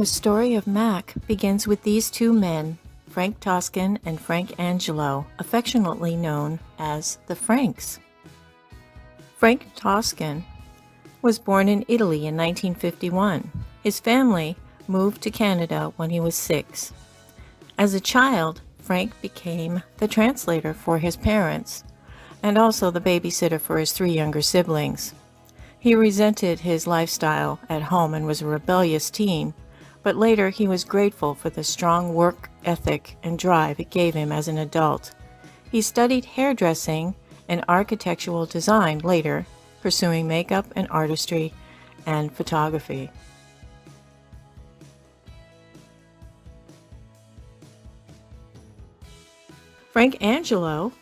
The story of Mac begins with these two men, Frank Toscan and Frank Angelo, affectionately known as the Franks. Frank Toscan was born in Italy in 1951. His family moved to Canada when he was 6. As a child, Frank became the translator for his parents and also the babysitter for his 3 younger siblings. He resented his lifestyle at home and was a rebellious teen, but later he was grateful for the strong work ethic and drive it gave him as an adult. He studied hairdressing and architectural design later, pursuing makeup and artistry and photography. Frank Angelo,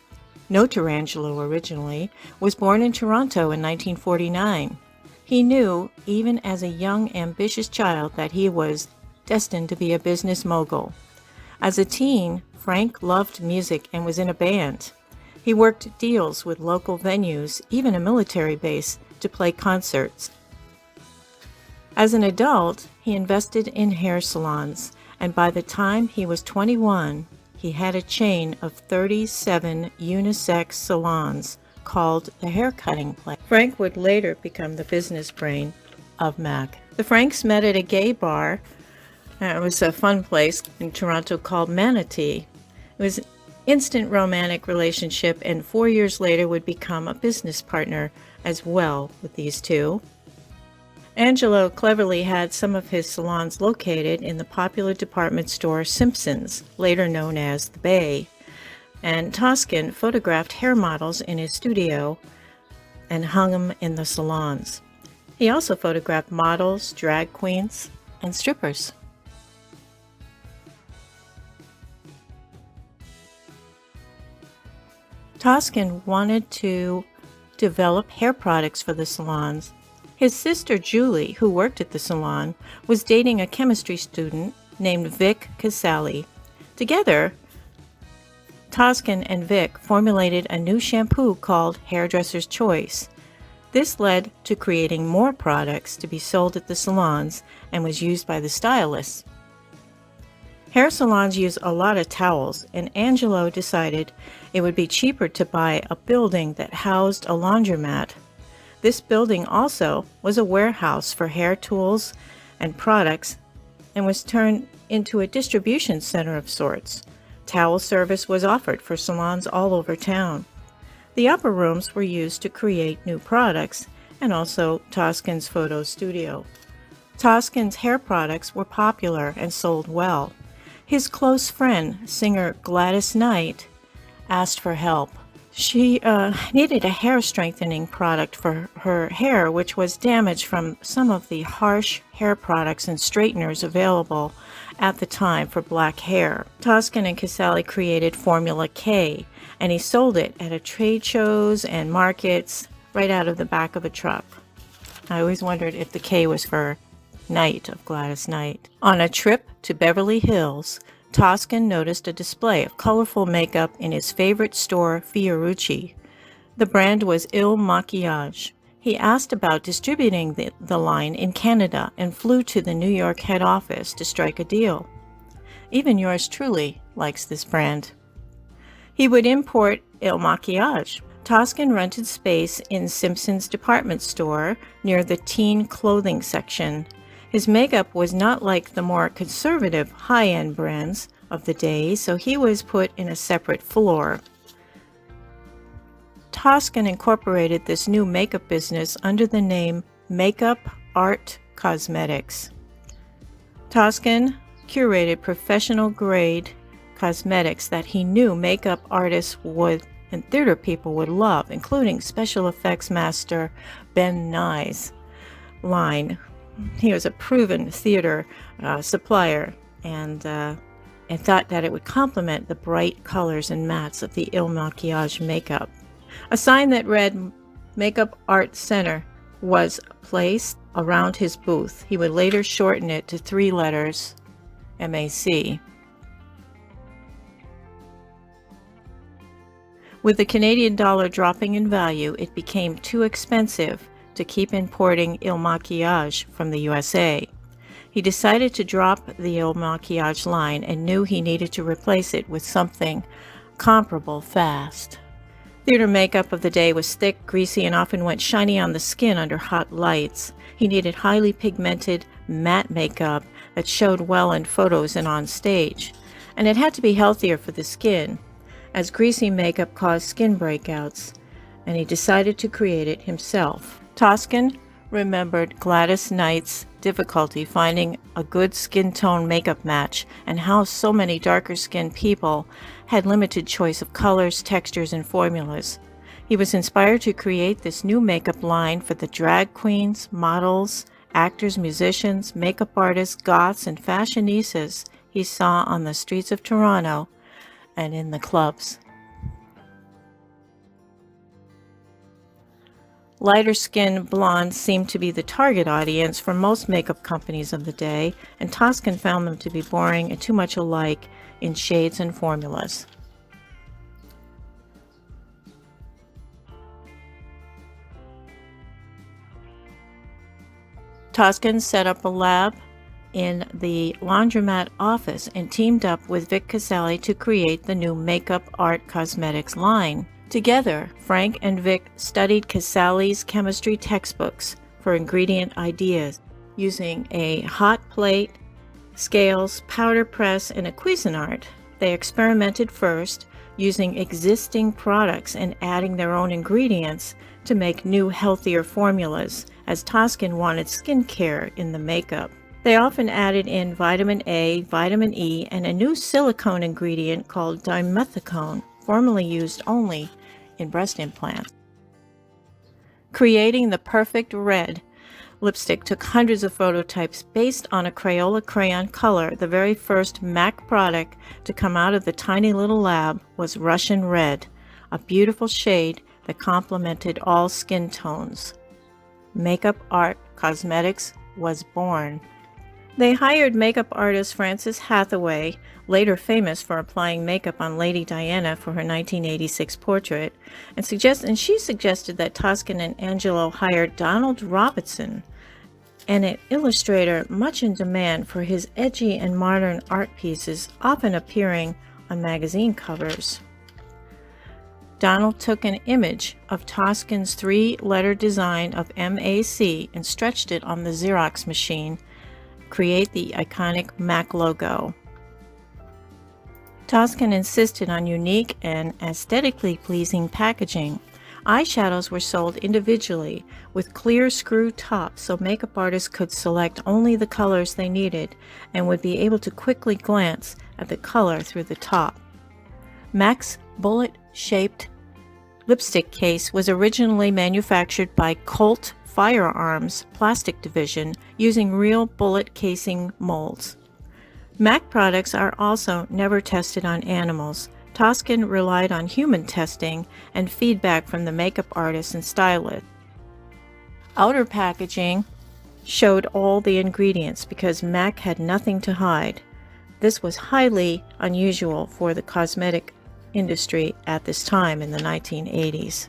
Notarangelo originally, was born in Toronto in 1949. He knew, even as a young, ambitious child, that he was destined to be a business mogul. As a teen, Frank loved music and was in a band. He worked deals with local venues, even a military base, to play concerts. As an adult, he invested in hair salons, and by the time he was 21, he had a chain of 37 unisex salons called the Haircutting Place. Frank would later become the business brain of Mac. The Franks met at a gay bar. It was a fun place in Toronto called Manatee. It was an instant romantic relationship, and 4 years later would become a business partner as well with these two. Angelo cleverly had some of his salons located in the popular department store Simpson's, later known as the Bay, and Toscan photographed hair models in his studio and hung them in the salons. He also photographed models, drag queens, and strippers. Toscan wanted to develop hair products for the salons. His sister Julie, who worked at the salon, was dating a chemistry student named Vic Casali. Together, Toscan and Vic formulated a new shampoo called Hairdresser's Choice. This led to creating more products to be sold at the salons and was used by the stylists. Hair salons use a lot of towels, and Angelo decided it would be cheaper to buy a building that housed a laundromat. This building also was a warehouse for hair tools and products and was turned into a distribution center of sorts. Towel service was offered for salons all over town. The upper rooms were used to create new products and also Toscan's photo studio. Toscan's hair products were popular and sold well. His close friend, singer Gladys Knight, asked for help. She needed a hair strengthening product for her hair, which was damaged from some of the harsh hair products and straighteners available at the time for black hair. Toscan and Casali created Formula K, and he sold it at trade shows and markets right out of the back of a truck. I always wondered if the K was for Knight of Gladys Knight. On a trip to Beverly Hills, Toscan noticed a display of colorful makeup in his favorite store, Fiorucci. The brand was Il Maquillage. He asked about distributing the line in Canada and flew to the New York head office to strike a deal. Even yours truly likes this brand. He would import Il Maquillage. Toscan rented space in Simpson's department store near the teen clothing section. His makeup was not like the more conservative high-end brands of the day, so he was put in a separate floor. Toscan incorporated this new makeup business under the name Makeup Art Cosmetics. Toscan curated professional-grade cosmetics that he knew makeup artists would and theater people would love, including special effects master Ben Nye's line. He was a proven theater supplier and thought that it would complement the bright colors and mattes of the Il Maquillage makeup. A sign that read Makeup Art Center was placed around his booth. He would later shorten it to 3 letters, MAC. With the Canadian dollar dropping in value, it became too expensive to keep importing Il Maquillage from the USA. He decided to drop the Eau Maquillage line and knew he needed to replace it with something comparable fast. Theater makeup of the day was thick, greasy, and often went shiny on the skin under hot lights. He needed highly pigmented, matte makeup that showed well in photos and on stage. And it had to be healthier for the skin, as greasy makeup caused skin breakouts, and he decided to create it himself. Toscan remembered Gladys Knight's difficulty finding a good skin tone makeup match and how so many darker skinned people had limited choice of colors, textures, and formulas. He was inspired to create this new makeup line for the drag queens, models, actors, musicians, makeup artists, goths, and fashionistas he saw on the streets of Toronto and in the clubs. Lighter-skinned blondes seemed to be the target audience for most makeup companies of the day, and Toscan found them to be boring and too much alike in shades and formulas. Toscan set up a lab in the laundromat office and teamed up with Vic Casali to create the new Makeup Art Cosmetics line. Together, Frank and Vic studied Casali's chemistry textbooks for ingredient ideas. Using a hot plate, scales, powder press, and a Cuisinart, they experimented first using existing products and adding their own ingredients to make new, healthier formulas, as Toscan wanted skincare in the makeup. They often added in vitamin A, vitamin E, and a new silicone ingredient called dimethicone, formerly used only in breast implants. Creating the perfect red lipstick took hundreds of phototypes based on a Crayola crayon color. The very first MAC product to come out of the tiny little lab was Russian Red, a beautiful shade that complemented all skin tones. Makeup Art Cosmetics was born. They hired makeup artist Frances Hathaway, later famous for applying makeup on Lady Diana for her 1986 portrait, and she suggested that Toscan and Angelo hired Donald Robinson, an illustrator much in demand for his edgy and modern art pieces, often appearing on magazine covers. Donald took an image of Toscan's three-letter design of MAC and stretched it on the Xerox machine, create the iconic MAC logo. Toscan insisted on unique and aesthetically pleasing packaging. Eyeshadows were sold individually with clear screw tops so makeup artists could select only the colors they needed and would be able to quickly glance at the color through the top. MAC's bullet-shaped lipstick case was originally manufactured by Colt Firearms Plastic Division using real bullet casing molds. MAC products are also never tested on animals. Toscan relied on human testing and feedback from the makeup artists and stylists. Outer packaging showed all the ingredients because MAC had nothing to hide. This was highly unusual for the cosmetic industry at this time in the 1980s.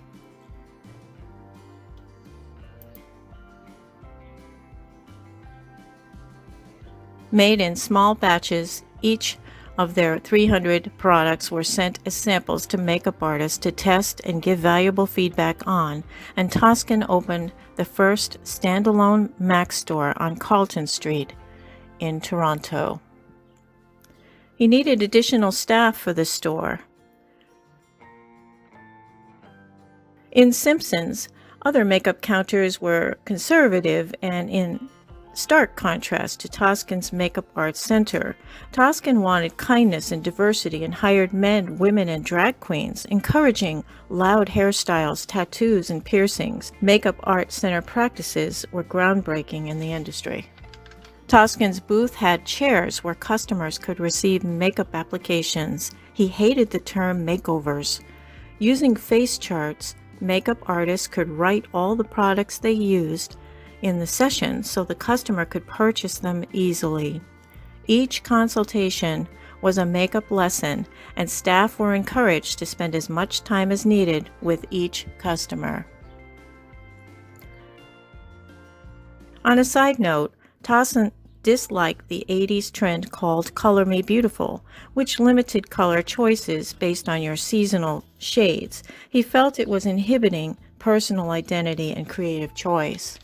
Made in small batches, each of their 300 products were sent as samples to makeup artists to test and give valuable feedback on, and Toscan opened the first standalone MAC store on Carlton Street in Toronto. He needed additional staff for the store. In Simpsons, other makeup counters were conservative and in stark contrast to Toscan's Makeup Arts Center. Toscan wanted kindness and diversity and hired men, women, and drag queens, encouraging loud hairstyles, tattoos, and piercings. Makeup Arts Center practices were groundbreaking in the industry. Toscan's booth had chairs where customers could receive makeup applications. He hated the term makeovers. Using face charts, makeup artists could write all the products they used in the session so the customer could purchase them easily. Each consultation was a makeup lesson, and staff were encouraged to spend as much time as needed with each customer. On a side note, Toscan disliked the 80s trend called Color Me Beautiful, which limited color choices based on your seasonal shades. He felt it was inhibiting personal identity and creative choice.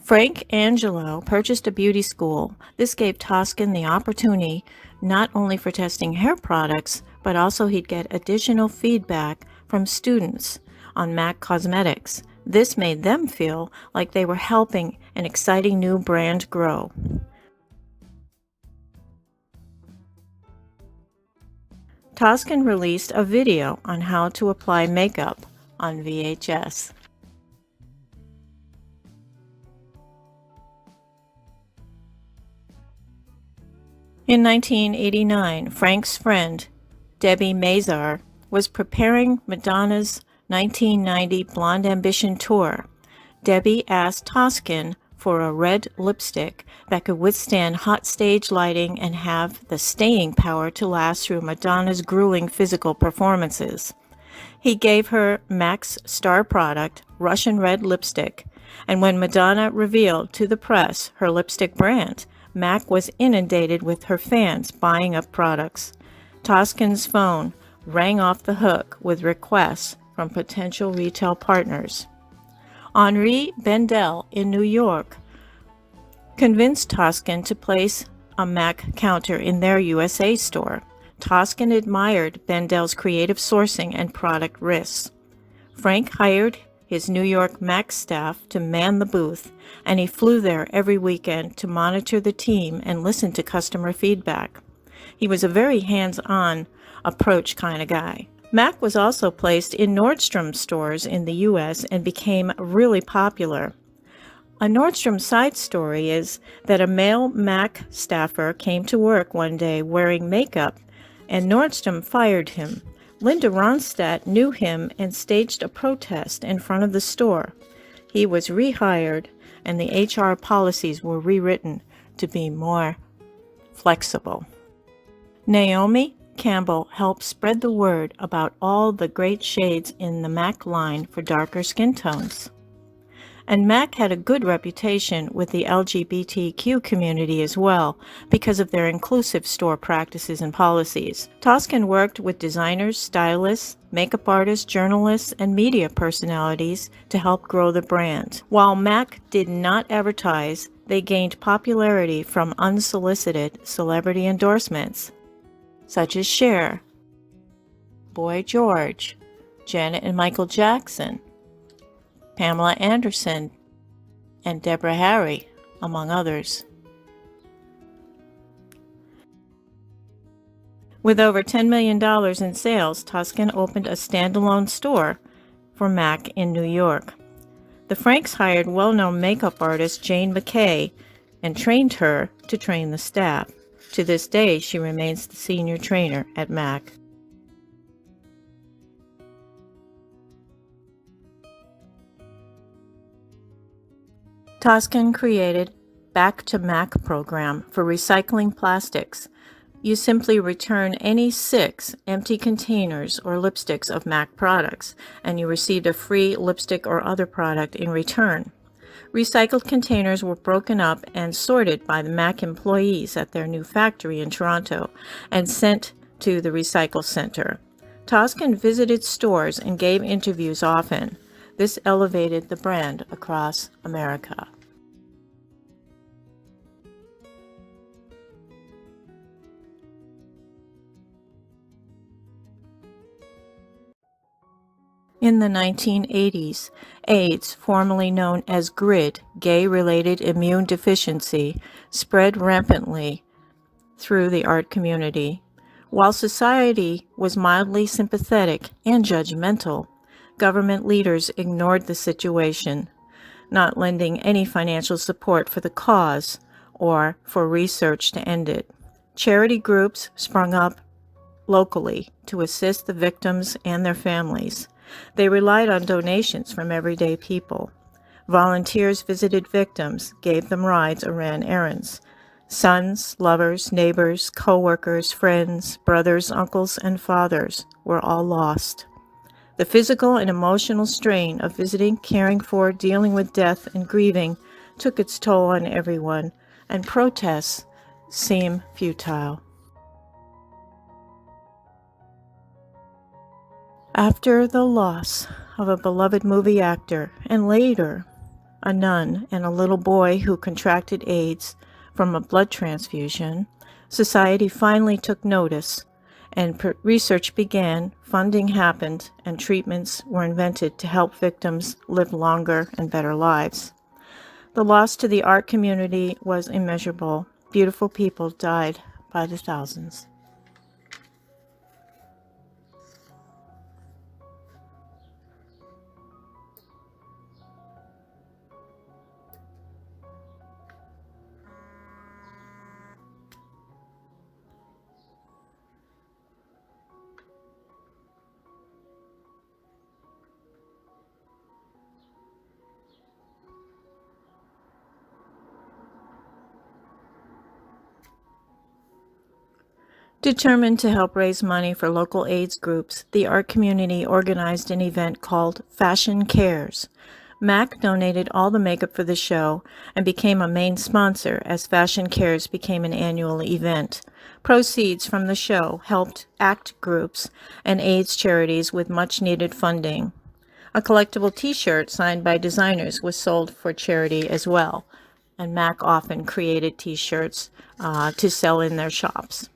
Frank Angelo purchased a beauty school. This gave Toscan the opportunity not only for testing hair products, but also he'd get additional feedback from students on MAC cosmetics. This made them feel like they were helping an exciting new brand grow. Toscan released a video on how to apply makeup on VHS. In 1989, Frank's friend, Debbie Mazar, was preparing Madonna's 1990 Blonde Ambition tour. Debbie asked Toscan for a red lipstick that could withstand hot stage lighting and have the staying power to last through Madonna's grueling physical performances. He gave her MAC's star product, Russian Red lipstick, and when Madonna revealed to the press her lipstick brand, MAC was inundated with her fans buying up products. Toscan's phone rang off the hook with requests from potential retail partners. Henri Bendel in New York convinced Toscan to place a MAC counter in their USA store. Toscan admired Bendel's creative sourcing and product risks. Frank hired his New York MAC staff to man the booth, and he flew there every weekend to monitor the team and listen to customer feedback. He was a very hands-on approach kind of guy. MAC was also placed in Nordstrom stores in the U.S. and became really popular. A Nordstrom side story is that a male MAC staffer came to work one day wearing makeup, and Nordstrom fired him. Linda Ronstadt knew him and staged a protest in front of the store. He was rehired, and the HR policies were rewritten to be more flexible. Naomi Campbell helped spread the word about all the great shades in the MAC line for darker skin tones. And MAC had a good reputation with the LGBTQ community as well because of their inclusive store practices and policies. Toscan worked with designers, stylists, makeup artists, journalists, and media personalities to help grow the brand. While MAC did not advertise, they gained popularity from unsolicited celebrity endorsements, such as Cher, Boy George, Janet and Michael Jackson, Pamela Anderson, and Deborah Harry, among others. With over $10 million in sales, Toscan opened a standalone store for MAC in New York. The Franks hired well-known makeup artist Jane McKay and trained her to train the staff. To this day, she remains the senior trainer at MAC. Toscan created Back to MAC program for recycling plastics. You simply return any 6 empty containers or lipsticks of MAC products, and you received a free lipstick or other product in return. Recycled containers were broken up and sorted by the MAC employees at their new factory in Toronto and sent to the recycle center. Toscan visited stores and gave interviews often. This elevated the brand across America. In the 1980s, AIDS, formerly known as GRID, gay-related immune deficiency, spread rampantly through the art community. While society was mildly sympathetic and judgmental, government leaders ignored the situation, not lending any financial support for the cause or for research to end it. Charity groups sprung up locally to assist the victims and their families. They relied on donations from everyday people. Volunteers visited victims, gave them rides, or ran errands. Sons, lovers, neighbors, co-workers, friends, brothers, uncles, and fathers were all lost. The physical and emotional strain of visiting, caring for, dealing with death, and grieving took its toll on everyone, and protests seem futile. After the loss of a beloved movie actor and later a nun and a little boy who contracted AIDS from a blood transfusion, society finally took notice and research began, funding happened, and treatments were invented to help victims live longer and better lives. The loss to the art community was immeasurable. Beautiful people died by the thousands. Determined to help raise money for local AIDS groups, the art community organized an event called Fashion Cares. MAC donated all the makeup for the show and became a main sponsor as Fashion Cares became an annual event. Proceeds from the show helped ACT groups and AIDS charities with much-needed funding. A collectible t-shirt signed by designers was sold for charity as well, and MAC often created t-shirts to sell in their shops.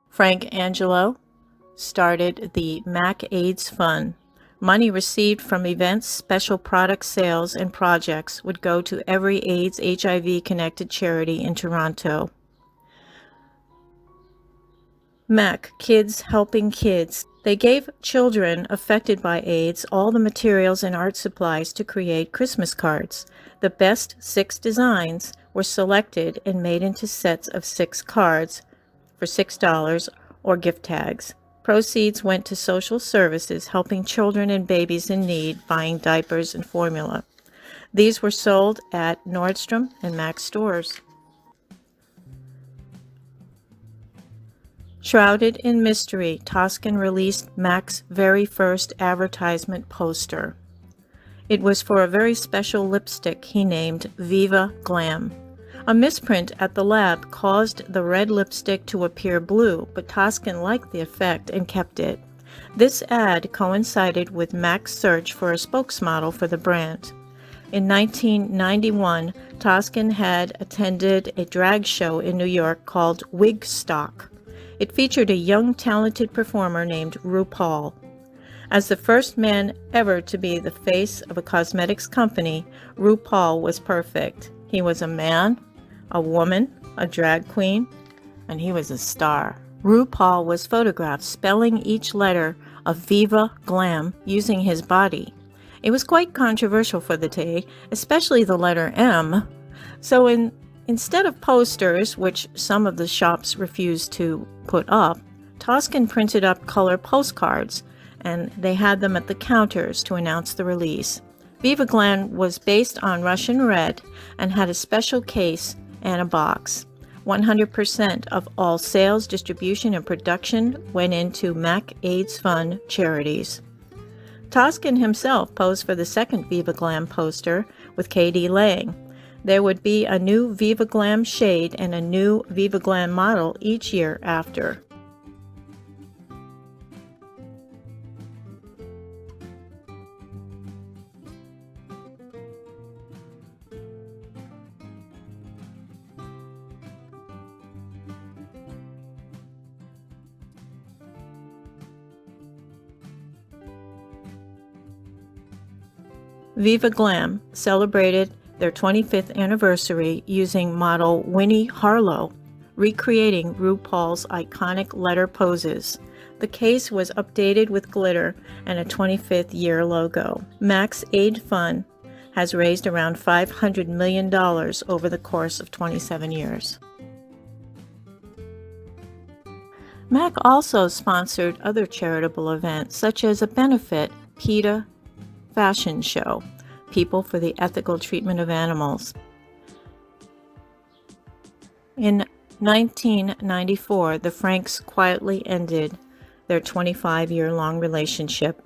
Frank Angelo started the MAC AIDS Fund. Money received from events, special product sales, and projects would go to every AIDS HIV-connected charity in Toronto. MAC, Kids Helping Kids. They gave children affected by AIDS all the materials and art supplies to create Christmas cards. The best 6 designs were selected and made into sets of 6 cards for $6 or gift tags. Proceeds went to social services, helping children and babies in need, buying diapers and formula. These were sold at Nordstrom and MAC stores. Shrouded in mystery, Toscan released MAC's very first advertisement poster. It was for a very special lipstick he named Viva Glam. A misprint at the lab caused the red lipstick to appear blue, but Toscan liked the effect and kept it. This ad coincided with MAC's search for a spokesmodel for the brand. In 1991, Toscan had attended a drag show in New York called Wigstock. It featured a young, talented performer named RuPaul. As the first man ever to be the face of a cosmetics company, RuPaul was perfect. He was a man, a woman, a drag queen, and he was a star. RuPaul was photographed spelling each letter of Viva Glam using his body. It was quite controversial for the day, especially the letter M. So instead of posters, which some of the shops refused to put up, Toscan printed up color postcards, and they had them at the counters to announce the release. Viva Glam was based on Russian red and had a special case and a box. 100% of all sales, distribution, and production went into MAC AIDS Fund charities. Toscan himself posed for the second Viva Glam poster with K.D. Lang. There would be a new Viva Glam shade and a new Viva Glam model each year after. Viva Glam celebrated their 25th anniversary using model Winnie Harlow, recreating RuPaul's iconic letter poses. The case was updated with glitter and a 25th year logo. MAC's AIDS Fund has raised around $500 million over the course of 27 years. MAC also sponsored other charitable events, such as a benefit PETA fashion show, People for the Ethical Treatment of Animals. In 1994, the Franks quietly ended their 25-year-long relationship.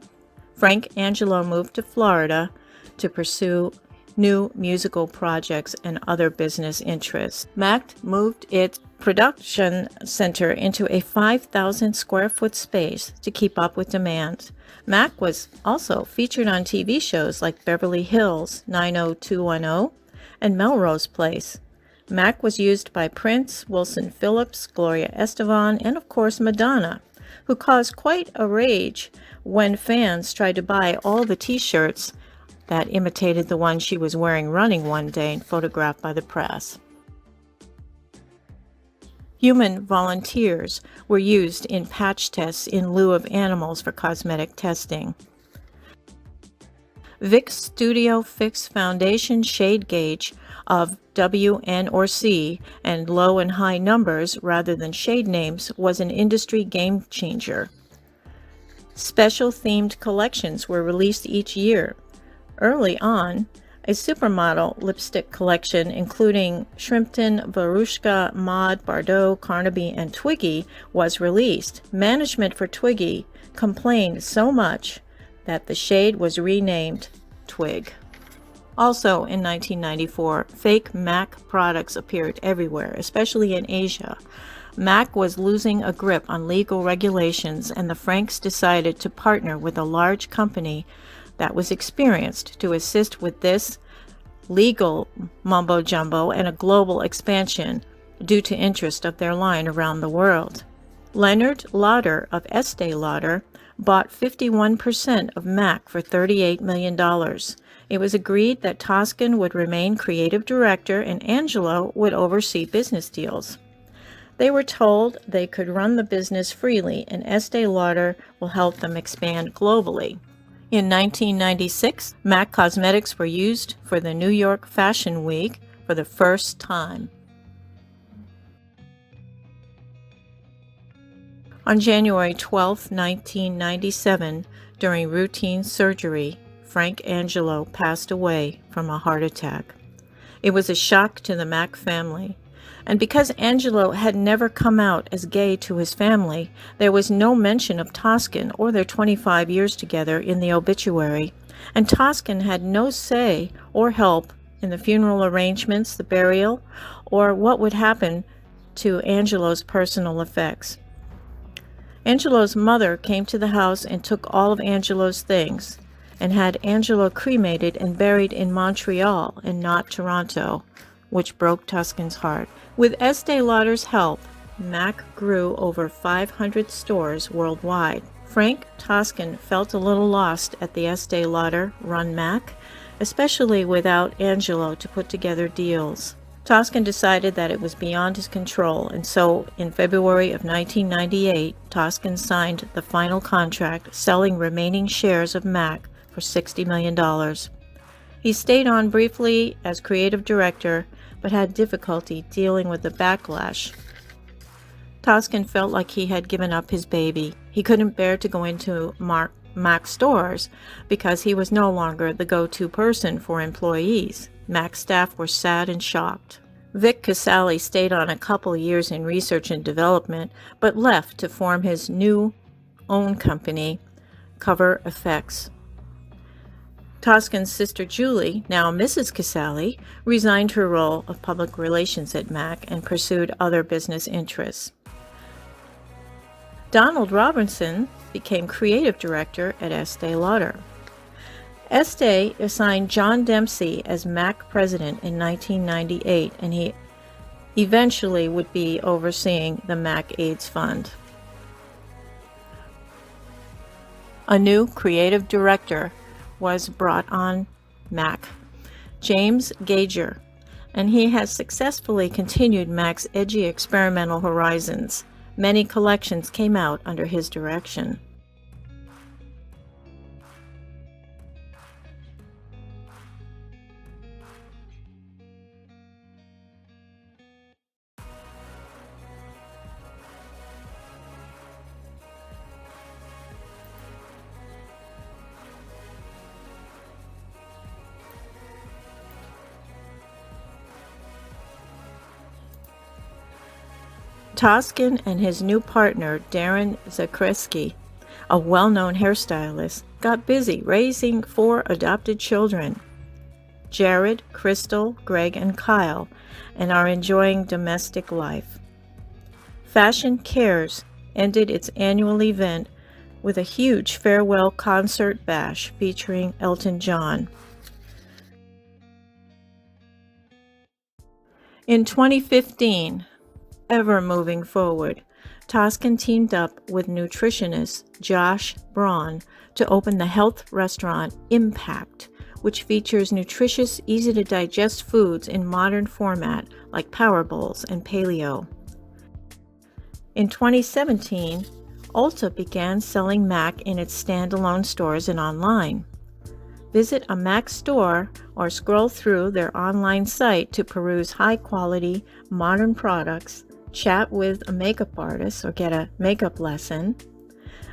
Frank Angelo moved to Florida to pursue new musical projects, and other business interests. Mac moved its production center into a 5,000 square foot space to keep up with demand. Mac was also featured on TV shows like Beverly Hills 90210 and Melrose Place. Mac was used by Prince, Wilson Phillips, Gloria Estefan, and of course Madonna, who caused quite a rage when fans tried to buy all the t-shirts that imitated the one she was wearing running one day and photographed by the press. Human volunteers were used in patch tests in lieu of animals for cosmetic testing. Vic's Studio Fix Foundation shade gauge of W, N, or C and low and high numbers rather than shade names was an industry game changer. Special themed collections were released each year. Early on, a supermodel lipstick collection including Shrimpton, Verushka, Maud, Bardot, Carnaby, and Twiggy was released. Management for Twiggy complained so much that the shade was renamed Twig. Also in 1994, fake Mac products appeared everywhere, especially in Asia. Mac was losing a grip on legal regulations, and the Franks decided to partner with a large company that was experienced to assist with this legal mumbo-jumbo and a global expansion due to interest of their line around the world. Leonard Lauder of Estee Lauder bought 51% of Mac for $38 million. It was agreed that Toscan would remain creative director and Angelo would oversee business deals. They were told they could run the business freely and Estee Lauder will help them expand globally. In 1996, MAC cosmetics were used for the New York Fashion Week for the first time. On January 12, 1997, during routine surgery, Frank Angelo passed away from a heart attack. It was a shock to the MAC family. And because Angelo had never come out as gay to his family, there was no mention of Toscan or their 25 years together in the obituary, and Toscan had no say or help in the funeral arrangements, the burial, or what would happen to Angelo's personal effects. Angelo's mother came to the house and took all of Angelo's things, and had Angelo cremated and buried in Montreal and not Toronto, which broke Toscan's heart. With Estee Lauder's help, MAC grew over 500 stores worldwide. Frank Toscan felt a little lost at the Estee Lauder-run MAC, especially without Angelo to put together deals. Toscan decided that it was beyond his control, and so in February of 1998, Toscan signed the final contract selling remaining shares of MAC for $60 million. He stayed on briefly as creative director, but had difficulty dealing with the backlash. Toscan felt like he had given up his baby. He couldn't bear to go into MAC stores because he was no longer the go-to person for employees. MAC staff were sad and shocked. Vic Casale stayed on a couple years in research and development, but left to form his new own company, Cover Effects. Toscan's sister Julie, now Mrs. Casale, resigned her role of public relations at MAC and pursued other business interests. Donald Robinson became creative director at Estee Lauder. Estee assigned John Dempsey as MAC president in 1998, and he eventually would be overseeing the MAC AIDS Fund. A new creative director was brought on MAC, James Gager, and he has successfully continued MAC's edgy experimental horizons. Many collections came out under his direction. Toscan and his new partner, Darren Zakreski, a well-known hairstylist, got busy raising 4 adopted children. Jared, Crystal, Greg, and Kyle, and are enjoying domestic life. Fashion Cares ended its annual event with a huge farewell concert bash featuring Elton John. In 2015, ever moving forward, Toscan teamed up with nutritionist Josh Braun to open the health restaurant Impact, which features nutritious, easy-to-digest foods in modern format like Power Bowls and Paleo. In 2017, Ulta began selling Mac in its standalone stores and online. Visit a Mac store or scroll through their online site to peruse high-quality, modern products, chat with a makeup artist or get a makeup lesson,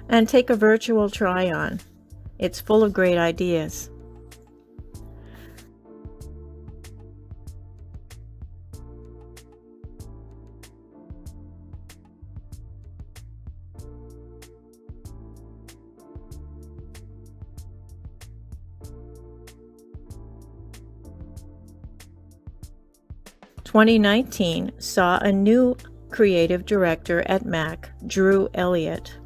and take a virtual try-on. It's full of great ideas. Twenty 2019 saw a new creative director at Mac, Drew Elliott.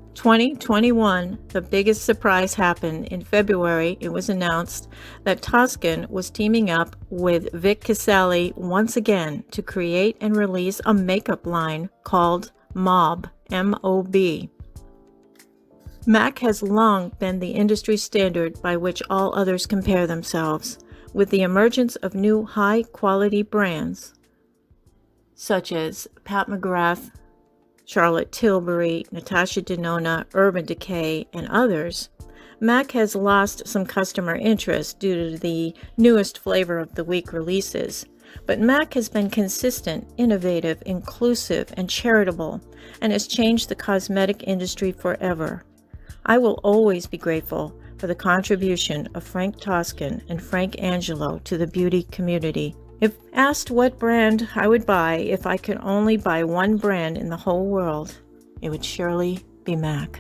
In 2021, the biggest surprise happened. In February, it was announced that Toscan was teaming up with Vic Casale once again to create and release a makeup line called Mob, M-O-B. Mac has long been the industry standard by which all others compare themselves. With the emergence of new high-quality brands, such as Pat McGrath, Charlotte Tilbury, Natasha Denona, Urban Decay, and others, Mac has lost some customer interest due to the newest flavor of the week releases. But Mac has been consistent, innovative, inclusive, and charitable, and has changed the cosmetic industry forever. I will always be grateful for the contribution of Frank Toscan and Frank Angelo to the beauty community. If asked what brand I would buy if I could only buy one brand in the whole world, it would surely be Mac.